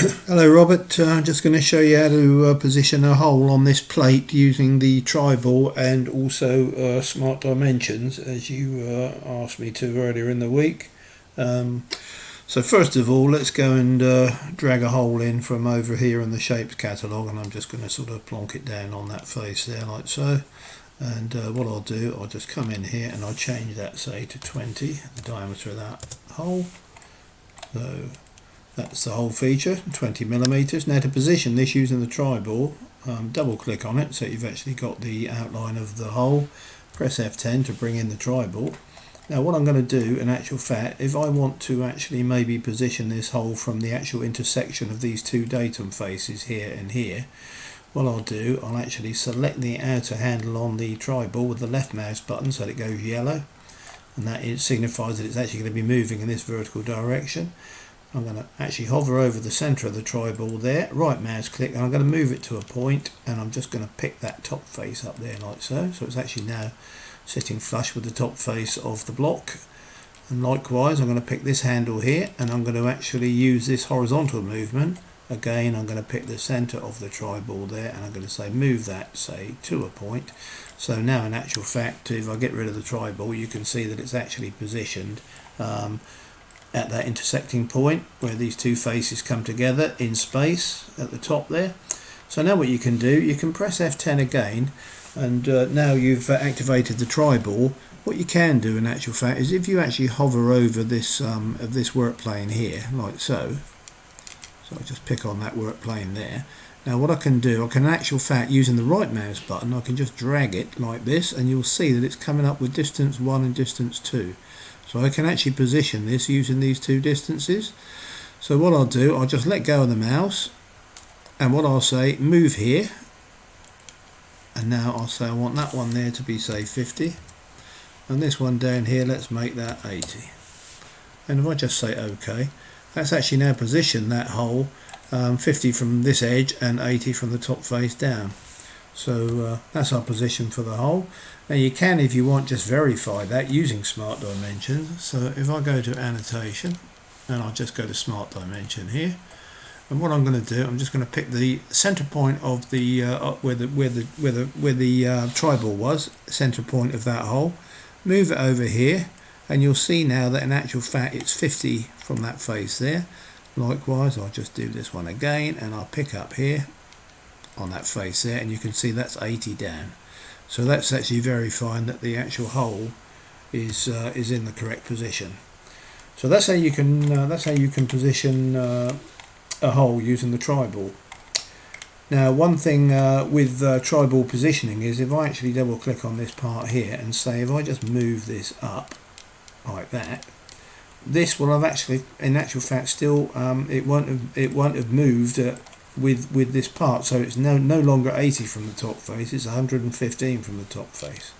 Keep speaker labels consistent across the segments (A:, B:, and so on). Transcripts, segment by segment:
A: Hello Robert, just going to show you how to position a hole on this plate using the Triball and also Smart Dimensions, as you asked me to earlier in the week. So first of all, let's go and drag a hole in from over here in the shapes catalogue, and I'm just going to sort of plonk it down on that face there like so. And what I'll do, I'll just come in here and I'll change that, say, to 20, the diameter of that hole. So that's the whole feature, 20 millimeters. Now to position this using the Triball, double click on it so you've actually got the outline of the hole. Press F10 to bring in the Triball. Now what I'm going to do, in actual fact, if I want to actually maybe position this hole from the actual intersection of these two datum faces here and here, what I'll do, I'll actually select the outer handle on the Triball with the left mouse button so that it goes yellow, and that signifies that it's actually going to be moving in this vertical direction. I'm going to actually hover over the centre of the Triball there, right mouse click, and I'm going to move it to a point, and I'm just going to pick that top face up there like so. So it's actually now sitting flush with the top face of the block. And likewise, I'm going to pick this handle here, and I'm going to actually use this horizontal movement. Again, I'm going to pick the centre of the Triball there, and I'm going to say move that, say, to a point. So now in actual fact, if I get rid of the Triball, you can see that it's actually positioned at that intersecting point where these two faces come together in space at the top there. So now what you can do, you can press F10 again, and now you've activated the Triball. What you can do in actual fact is if you actually hover over this this work plane here like so, I just pick on that work plane there. Now what I can do, I can in actual fact, using the right mouse button, I can just drag it like this, and you'll see that it's coming up with distance 1 and distance 2. So I can actually position this using these two distances. So what I'll do, I'll just let go of the mouse, and what I'll say, move here, and now I'll say I want that one there to be, say, 50, and this one down here, let's make that 80. And if I just say OK, that's actually now positioned that hole 50 from this edge and 80 from the top face down. So that's our position for the hole. Now you can, if you want, just verify that using Smart Dimensions. So if I go to Annotation, and I'll just go to Smart Dimension here, and what I'm going to do, I'm just going to pick the center point of the where the Triball was, center point of that hole, move it over here, and you'll see now that in actual fact it's 50 from that face there. Likewise, I'll just do this one again, and I'll pick up here on that face there, and you can see that's 80 down. So that's actually verifying that the actual hole is in the correct position. So that's how you can position a hole using the Triball. Now one thing with Triball positioning is if I actually double click on this part here and say if I just move this up like that, this will have actually, in actual fact, still it won't have moved with this part, so it's no longer 80 from the top face, it's 115 from the top face.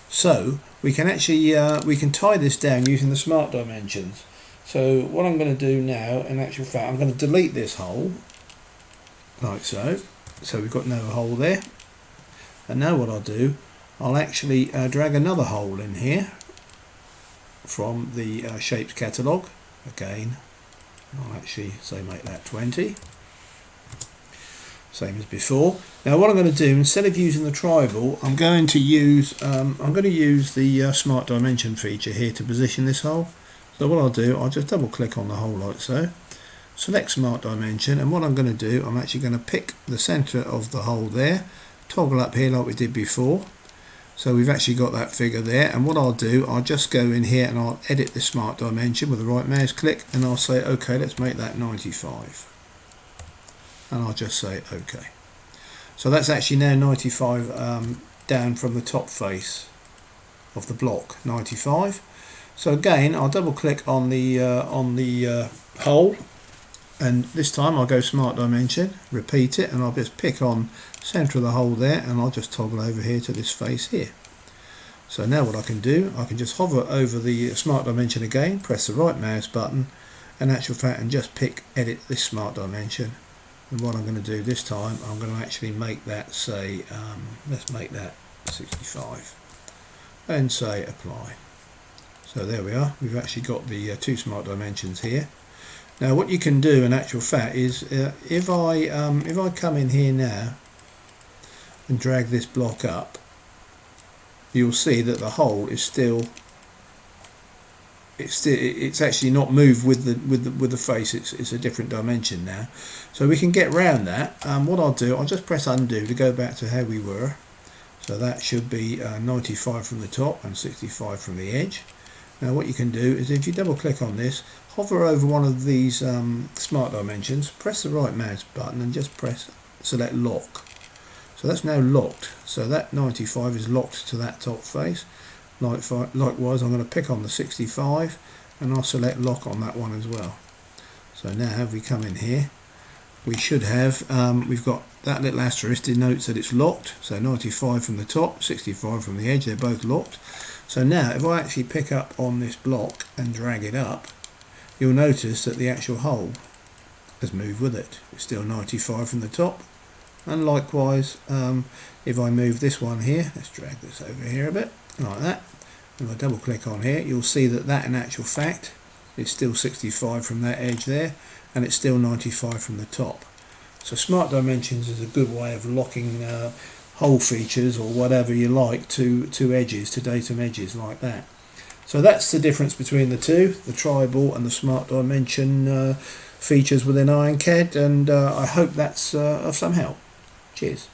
A: So we can actually we can tie this down using the Smart Dimensions. So what I'm going to do now, in actual fact, I'm going to delete this hole like so. So we've got no hole there. And now what I'll do, I'll actually drag another hole in here from the shapes catalogue. Again, I'll actually say make that 20. Same as before. Now what I'm going to do, instead of using the Triball, I'm going to use the Smart Dimension feature here to position this hole. So what I'll do, I'll just double click on the hole like so, select Smart Dimension, and what I'm going to do, I'm actually going to pick the center of the hole there, toggle up here like we did before. So we've actually got that figure there, and what I'll do, I'll just go in here and I'll edit the Smart Dimension with the right mouse click, and I'll say OK, let's make that 95. And I'll just say OK. So that's actually now 95 down from the top face of the block, 95. So again, I'll double click on the hole, and this time I'll go Smart Dimension, repeat it, and I'll just pick on center of the hole there, and I'll just toggle over here to this face here. So now what I can do, I can just hover over the Smart Dimension again, press the right mouse button, in actual fact, and just pick edit this Smart Dimension. And what I'm going to do this time, I'm going to actually make that, say, let's make that 65, and say apply. So there we are, we've actually got the two Smart Dimensions here. Now what you can do in actual fact is if I come in here now and drag this block up, you'll see that the hole is still it's actually not moved with the face. It's a different dimension now, so we can get round that. What I'll do, I'll just press undo to go back to how we were. So that should be 95 from the top and 65 from the edge. Now what you can do is if you double click on this, hover over one of these smart dimensions, press the right mouse button and just select lock. So that's now locked, so that 95 is locked to that top face. Likewise, I'm going to pick on the 65 and I'll select lock on that one as well. So now if we come in here, we should have, we've got that little asterisk denotes that it's locked. So 95 from the top, 65 from the edge, they're both locked. So now if I actually pick up on this block and drag it up, you'll notice that the actual hole has moved with it. It's still 95 from the top. And likewise, if I move this one here, let's drag this over here a bit, like that. If I double click on here, you'll see that in actual fact is still 65 from that edge there, and it's still 95 from the top. So Smart Dimensions is a good way of locking hole features or whatever you like to edges, to datum edges like that. So that's the difference between the two, the Triball and the Smart Dimension features within IronCAD, and I hope that's of some help. Cheers.